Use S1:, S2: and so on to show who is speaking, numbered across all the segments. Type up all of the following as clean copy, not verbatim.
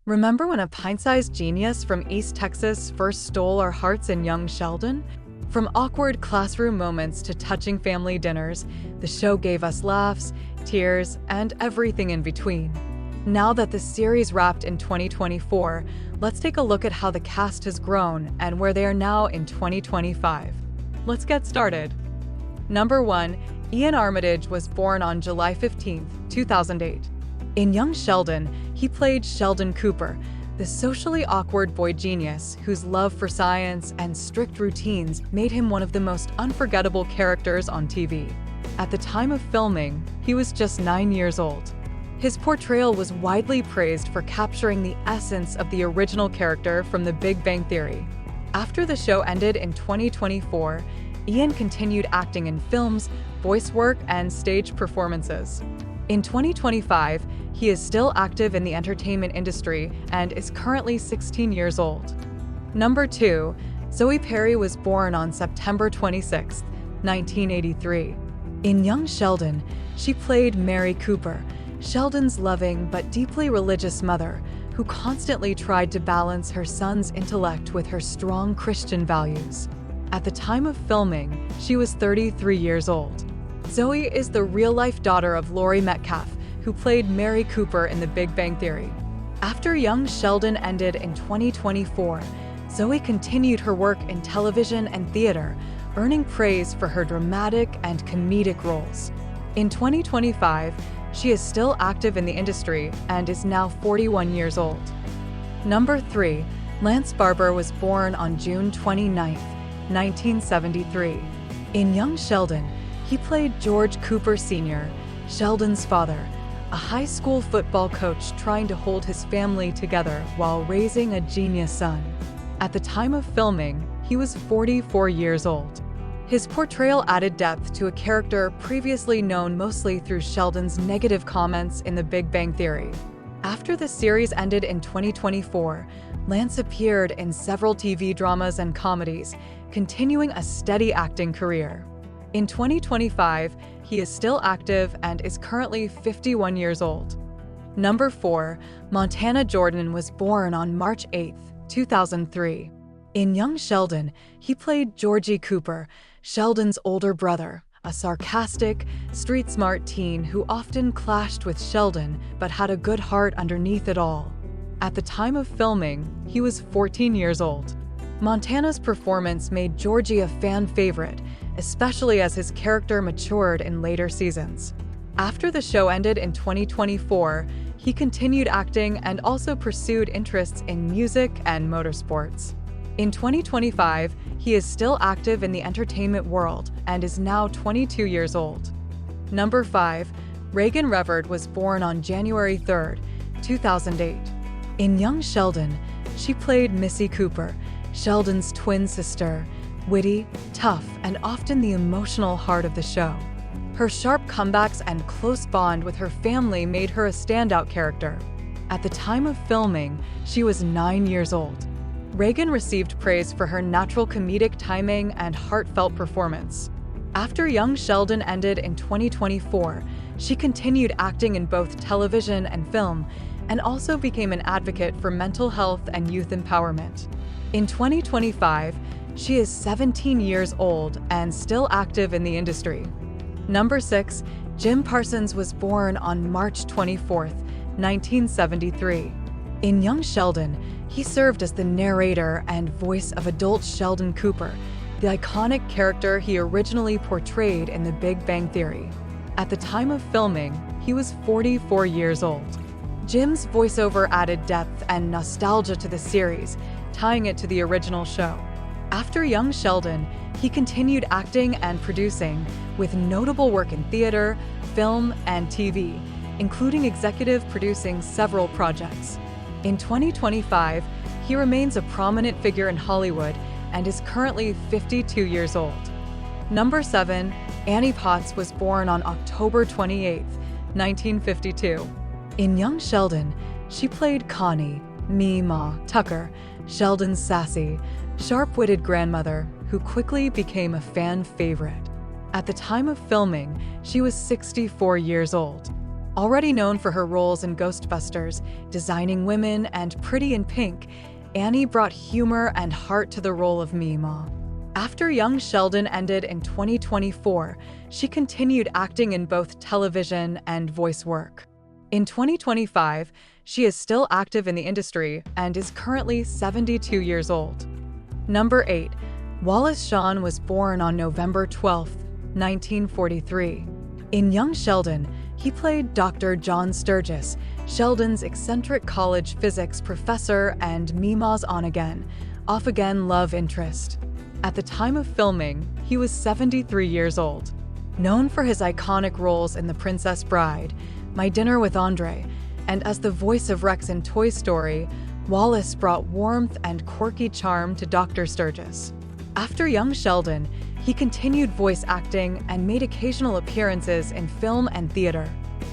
S1: Remember when a pint-sized genius from East Texas first stole our hearts in Young Sheldon? From awkward classroom moments to touching family dinners, the show gave us laughs, tears, and everything in between. Now that the series wrapped in 2024, let's take a look at how the cast has grown and where they are now in 2025. Let's get started. Number 1. Iain Armitage was born on July 15, 2008. In Young Sheldon, he played Sheldon Cooper, the socially awkward boy genius whose love for science and strict routines made him one of the most unforgettable characters on TV. At the time of filming, he was just 9 years old. His portrayal was widely praised for capturing the essence of the original character from The Big Bang Theory. After the show ended in 2024, Iain continued acting in films, voice work, and stage performances. In 2025, he is still active in the entertainment industry and is currently 16 years old. Number 2. Zoe Perry was born on September 26, 1983. In Young Sheldon, she played Mary Cooper, Sheldon's loving but deeply religious mother, who constantly tried to balance her son's intellect with her strong Christian values. At the time of filming, she was 33 years old. Zoe is the real-life daughter of Laurie Metcalf, who played Mary Cooper in The Big Bang Theory. After Young Sheldon ended in 2024, Zoe continued her work in television and theater, earning praise for her dramatic and comedic roles. In 2025, she is still active in the industry and is now 41 years old. Number 3. Lance Barber was born on June 29, 1973. In Young Sheldon, he played George Cooper Sr., Sheldon's father, a high school football coach trying to hold his family together while raising a genius son. At the time of filming, he was 44 years old. His portrayal added depth to a character previously known mostly through Sheldon's negative comments in The Big Bang Theory. After the series ended in 2024, Lance appeared in several TV dramas and comedies, continuing a steady acting career. In 2025, he is still active and is currently 51 years old. Number 4. Montana Jordan was born on March 8, 2003. In Young Sheldon, he played Georgie Cooper, Sheldon's older brother, a sarcastic, street-smart teen who often clashed with Sheldon but had a good heart underneath it all. At the time of filming, he was 14 years old. Montana's performance made Georgie a fan favorite, especially as his character matured in later seasons. After the show ended in 2024, he continued acting and also pursued interests in music and motorsports. In 2025, he is still active in the entertainment world and is now 22 years old. Number 5. Raegan Revord was born on January 3, 2008. In Young Sheldon, she played Missy Cooper, Sheldon's twin sister, witty, tough, and often the emotional heart of the show. Her sharp comebacks and close bond with her family made her a standout character. At the time of filming, she was 9 years old. Raegan received praise for her natural comedic timing and heartfelt performance. After Young Sheldon ended in 2024, she continued acting in both television and film, and also became an advocate for mental health and youth empowerment. In 2025, she is 17 years old and still active in the industry. Number 6. Jim Parsons was born on March 24, 1973. In Young Sheldon, he served as the narrator and voice of adult Sheldon Cooper, the iconic character he originally portrayed in The Big Bang Theory. At the time of filming, he was 44 years old. Jim's voiceover added depth and nostalgia to the series, tying it to the original show. After Young Sheldon, he continued acting and producing, with notable work in theater, film, and TV, including executive producing several projects. In 2025, he remains a prominent figure in Hollywood and is currently 52 years old. Number 7. Annie Potts was born on October 28, 1952. In Young Sheldon, she played Connie, Meemaw Tucker, Sheldon's sassy, sharp-witted grandmother who quickly became a fan favorite. At the time of filming, she was 64 years old. Already known for her roles in Ghostbusters, Designing Women, and Pretty in Pink, Annie brought humor and heart to the role of Meemaw. After Young Sheldon ended in 2024, she continued acting in both television and voice work. In 2025, she is still active in the industry and is currently 72 years old. Number 8. Wallace Shawn was born on November 12, 1943. In Young Sheldon, he played Dr. John Sturgis, Sheldon's eccentric college physics professor and Meemaw's on-again, off-again love interest. At the time of filming, he was 73 years old. Known for his iconic roles in The Princess Bride, My Dinner with Andre, and as the voice of Rex in Toy Story, Wallace brought warmth and quirky charm to Dr. Sturgis. After Young Sheldon, he continued voice acting and made occasional appearances in film and theater.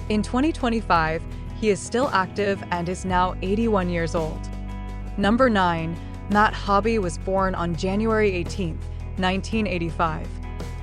S1: In 2025, he is still active and is now 81 years old. Number 9. Matt Hobby was born on January 18, 1985.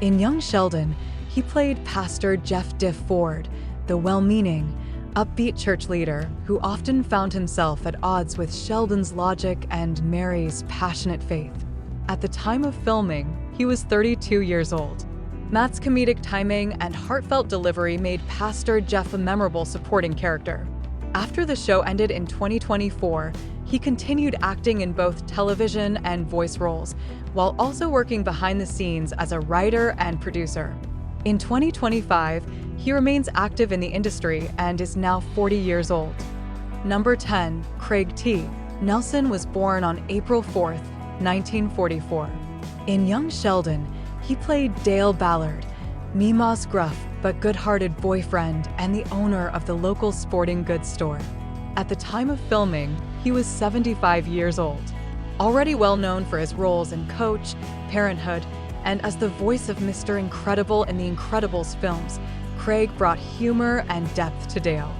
S1: In Young Sheldon, he played Pastor Jeff Diff Ford, the well-meaning, upbeat church leader who often found himself at odds with Sheldon's logic and Mary's passionate faith. At the time of filming, he was 32 years old. Matt's comedic timing and heartfelt delivery made Pastor Jeff a memorable supporting character. After the show ended in 2024, he continued acting in both television and voice roles, while also working behind the scenes as a writer and producer. In 2025, he remains active in the industry and is now 40 years old. Number 10. Craig T. Nelson was born on April 4, 1944. In Young Sheldon, he played Dale Ballard, Meemaw's gruff but good-hearted boyfriend and the owner of the local sporting goods store. At the time of filming, he was 75 years old. Already well known for his roles in Coach, Parenthood, and as the voice of Mr. Incredible in the Incredibles films, Craig brought humor and depth to Dale.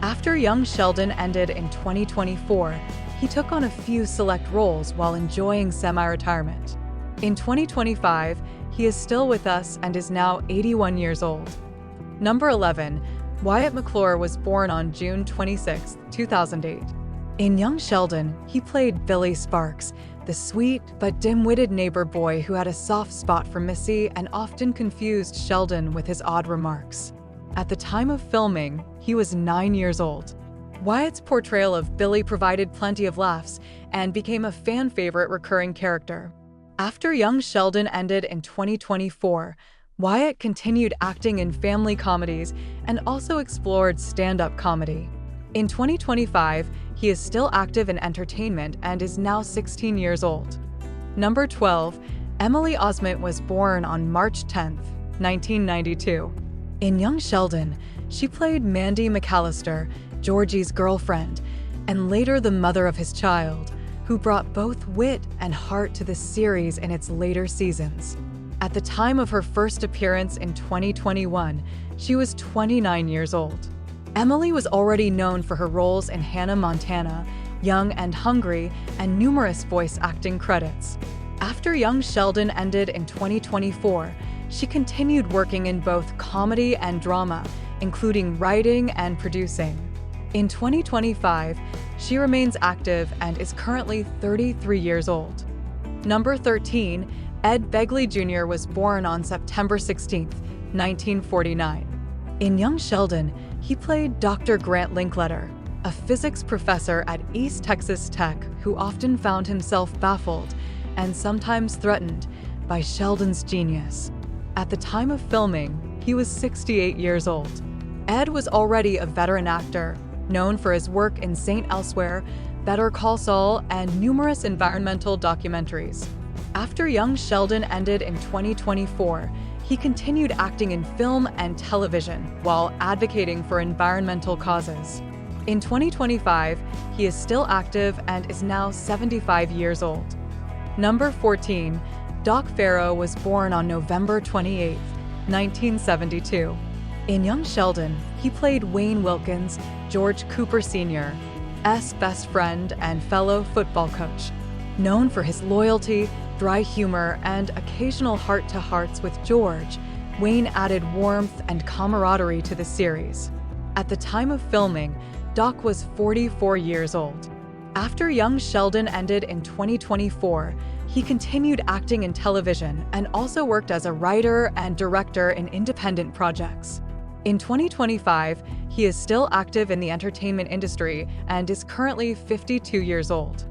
S1: After Young Sheldon ended in 2024, he took on a few select roles while enjoying semi-retirement. In 2025, he is still with us and is now 81 years old. Number 11. Wyatt McClure was born on June 26, 2008. In Young Sheldon, he played Billy Sparks, the sweet but dim-witted neighbor boy who had a soft spot for Missy and often confused Sheldon with his odd remarks. At the time of filming, he was 9 years old. Wyatt's portrayal of Billy provided plenty of laughs and became a fan favorite recurring character. After Young Sheldon ended in 2024, Wyatt continued acting in family comedies and also explored stand-up comedy. In 2025, he is still active in entertainment and is now 16 years old. Number 12. Emily Osment was born on March 10, 1992. In Young Sheldon, she played Mandy McAllister, Georgie's girlfriend, and later the mother of his child, who brought both wit and heart to the series in its later seasons. At the time of her first appearance in 2021, she was 29 years old. Emily was already known for her roles in Hannah Montana, Young and Hungry, and numerous voice acting credits. After Young Sheldon ended in 2024, she continued working in both comedy and drama, including writing and producing. In 2025, she remains active and is currently 33 years old. Number 13. Ed Begley Jr. was born on September 16, 1949. In Young Sheldon, he played Dr. Grant Linkletter, a physics professor at East Texas Tech who often found himself baffled and sometimes threatened by Sheldon's genius. At the time of filming, he was 68 years old. Ed was already a veteran actor, known for his work in St. Elsewhere, Better Call Saul, and numerous environmental documentaries. After Young Sheldon ended in 2024, he continued acting in film and television while advocating for environmental causes. In 2025, he is still active and is now 75 years old. Number 14. Doc Farrow was born on November 28, 1972. In Young Sheldon, he played Wayne Wilkins, George Cooper Sr.'s best friend and fellow football coach. Known for his loyalty, dry humor, and occasional heart-to-hearts with George, Wayne added warmth and camaraderie to the series. At the time of filming, Doc was 44 years old. After Young Sheldon ended in 2024, he continued acting in television and also worked as a writer and director in independent projects. In 2025, he is still active in the entertainment industry and is currently 52 years old.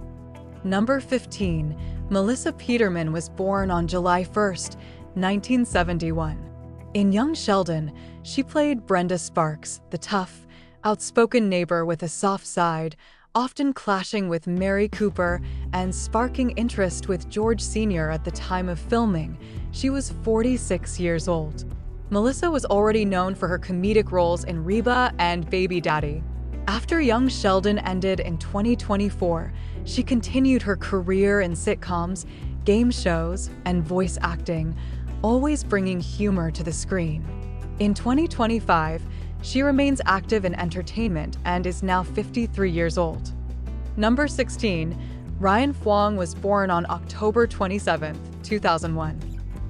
S1: Number 15. Melissa Peterman was born on July 1, 1971. In Young Sheldon, she played Brenda Sparks, the tough, outspoken neighbor with a soft side, often clashing with Mary Cooper and sparking interest with George Sr. At the time of filming. She was 46 years old. Melissa was already known for her comedic roles in Reba and Baby Daddy. After Young Sheldon ended in 2024, she continued her career in sitcoms, game shows, and voice acting, always bringing humor to the screen. In 2025, she remains active in entertainment and is now 53 years old. Number 16. Ryan Phuong was born on October 27, 2001.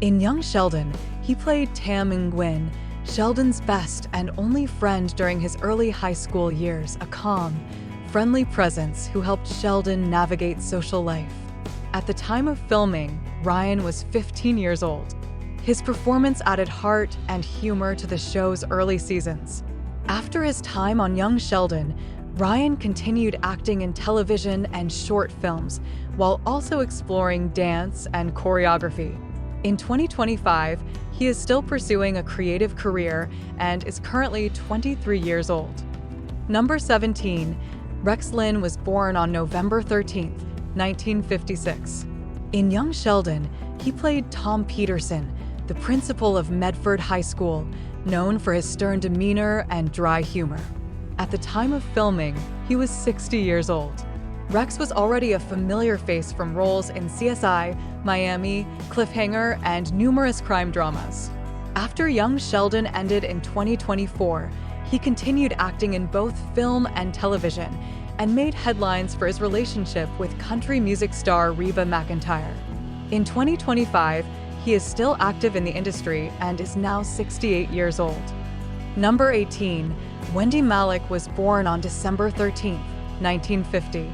S1: In Young Sheldon, he played Tam Nguyen, Sheldon's best and only friend during his early high school years, a calm, friendly presence who helped Sheldon navigate social life. At the time of filming, Ryan was 15 years old. His performance added heart and humor to the show's early seasons. After his time on Young Sheldon, Ryan continued acting in television and short films, while also exploring dance and choreography. In 2025, he is still pursuing a creative career and is currently 23 years old. Number 17. Rex Linn was born on November 13, 1956. In Young Sheldon, he played Tom Peterson, the principal of Medford High School, known for his stern demeanor and dry humor. At the time of filming, he was 60 years old. Rex was already a familiar face from roles in CSI, Miami, Cliffhanger, and numerous crime dramas. After Young Sheldon ended in 2024, he continued acting in both film and television and made headlines for his relationship with country music star Reba McEntire. In 2025, he is still active in the industry and is now 68 years old. Number 18. Wendy Malick was born on December 13, 1950.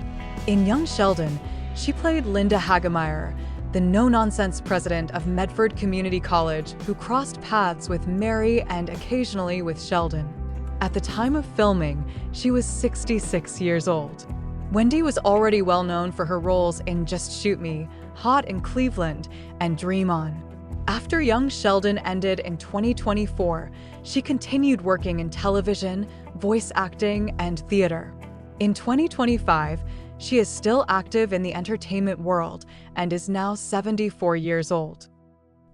S1: In Young Sheldon, she played Linda Hagemeyer, the no-nonsense president of Medford Community College who crossed paths with Mary and occasionally with Sheldon. At the time of filming, she was 66 years old. Wendy was already well known for her roles in Just Shoot Me, Hot in Cleveland, and Dream On. After Young Sheldon ended in 2024, she continued working in television, voice acting, and theater. In 2025, she is still active in the entertainment world and is now 74 years old.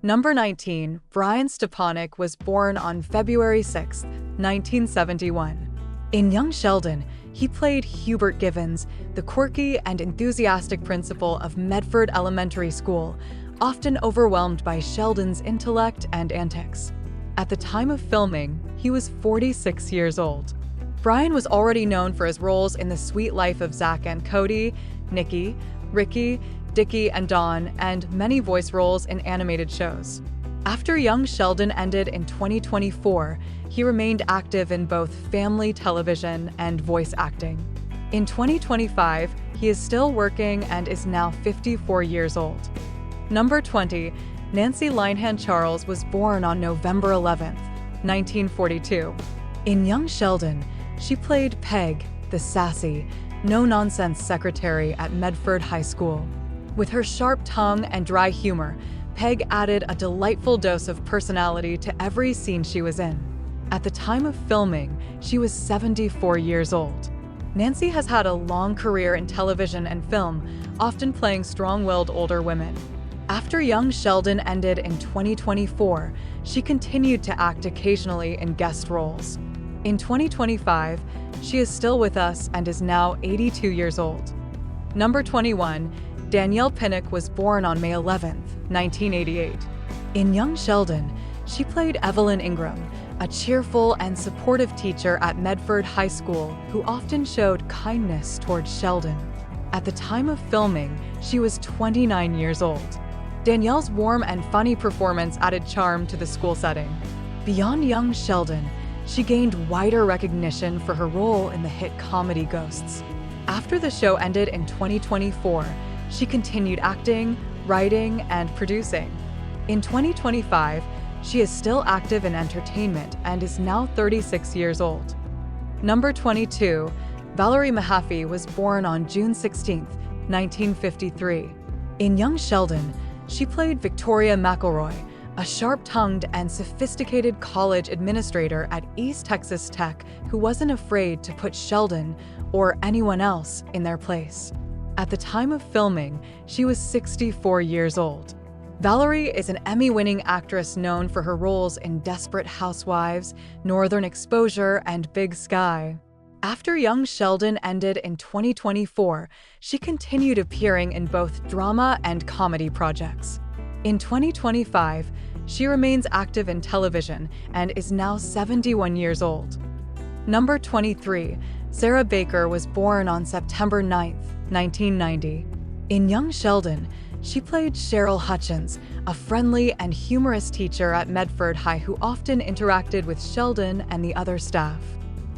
S1: Number 19. Brian Stepanek was born on February 6, 1971. In Young Sheldon, he played Hubert Givens, the quirky and enthusiastic principal of Medford Elementary School, often overwhelmed by Sheldon's intellect and antics. At the time of filming, he was 46 years old. Brian was already known for his roles in The Sweet Life of Zack and Cody, Nikki, Ricky, Dickie, and Dawn, and many voice roles in animated shows. After Young Sheldon ended in 2024, he remained active in both family television and voice acting. In 2025, he is still working and is now 54 years old. Number 20. Nancy Linehan Charles was born on November 11, 1942. In Young Sheldon, she played Peg, the sassy, no-nonsense secretary at Medford High School. With her sharp tongue and dry humor, Peg added a delightful dose of personality to every scene she was in. At the time of filming, she was 74 years old. Nancy has had a long career in television and film, often playing strong-willed older women. After Young Sheldon ended in 2024, she continued to act occasionally in guest roles. In 2025, she is still with us and is now 82 years old. Number 21. Danielle Pinnock was born on May 11, 1988. In Young Sheldon, she played Evelyn Ingram, a cheerful and supportive teacher at Medford High School who often showed kindness towards Sheldon. At the time of filming, she was 29 years old. Danielle's warm and funny performance added charm to the school setting. Beyond Young Sheldon, she gained wider recognition for her role in the hit comedy Ghosts. After the show ended in 2024, she continued acting, writing, and producing. In 2025, she is still active in entertainment and is now 36 years old. Number 22, Valerie Mahaffey was born on June 16, 1953. In Young Sheldon, she played Victoria McElroy, a sharp-tongued and sophisticated college administrator at East Texas Tech who wasn't afraid to put Sheldon or anyone else in their place. At the time of filming, she was 64 years old. Valerie is an Emmy-winning actress known for her roles in Desperate Housewives, Northern Exposure, and Big Sky. After Young Sheldon ended in 2024, she continued appearing in both drama and comedy projects. In 2025, she remains active in television and is now 71 years old. Number 23, Sarah Baker was born on September 9, 1990. In Young Sheldon, she played Cheryl Hutchins, a friendly and humorous teacher at Medford High who often interacted with Sheldon and the other staff.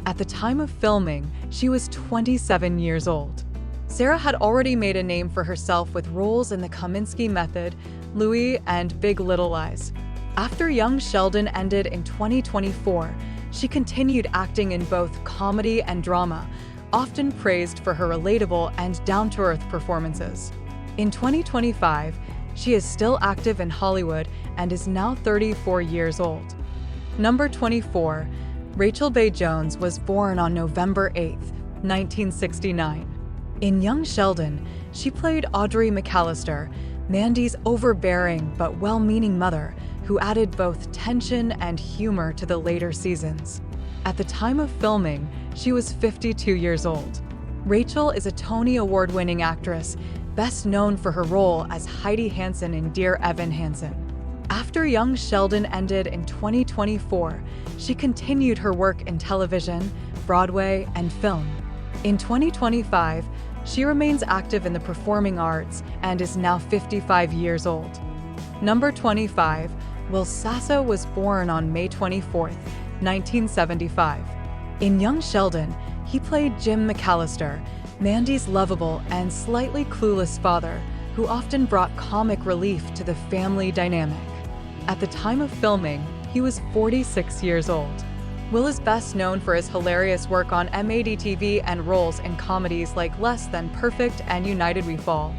S1: At the time of filming, she was 27 years old. Sarah had already made a name for herself with roles in The Kominsky Method, Louie, and Big Little Lies. After Young Sheldon ended in 2024, she continued acting in both comedy and drama, often praised for her relatable and down-to-earth performances. In 2025, she is still active in Hollywood and is now 34 years old. Number 24, Rachel Bay Jones was born on November 8, 1969. In Young Sheldon, she played Audrey McAllister, Mandy's overbearing but well-meaning mother, who added both tension and humor to the later seasons. At the time of filming, she was 52 years old. Rachel is a Tony Award-winning actress, best known for her role as Heidi Hansen in Dear Evan Hansen. After Young Sheldon ended in 2024, she continued her work in television, Broadway, and film. In 2025, she remains active in the performing arts and is now 55 years old. Number 25, Will Sasso was born on May 24, 1975. In Young Sheldon, he played Jim McAllister, Mandy's lovable and slightly clueless father, who often brought comic relief to the family dynamic. At the time of filming, he was 46 years old. Will is best known for his hilarious work on MAD-TV and roles in comedies like Less Than Perfect and United We Fall.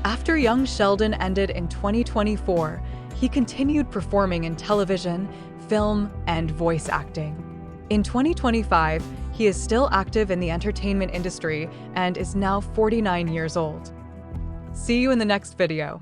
S1: After Young Sheldon ended in 2024, he continued performing in television, film, and voice acting. In 2025, he is still active in the entertainment industry and is now 49 years old. See you in the next video.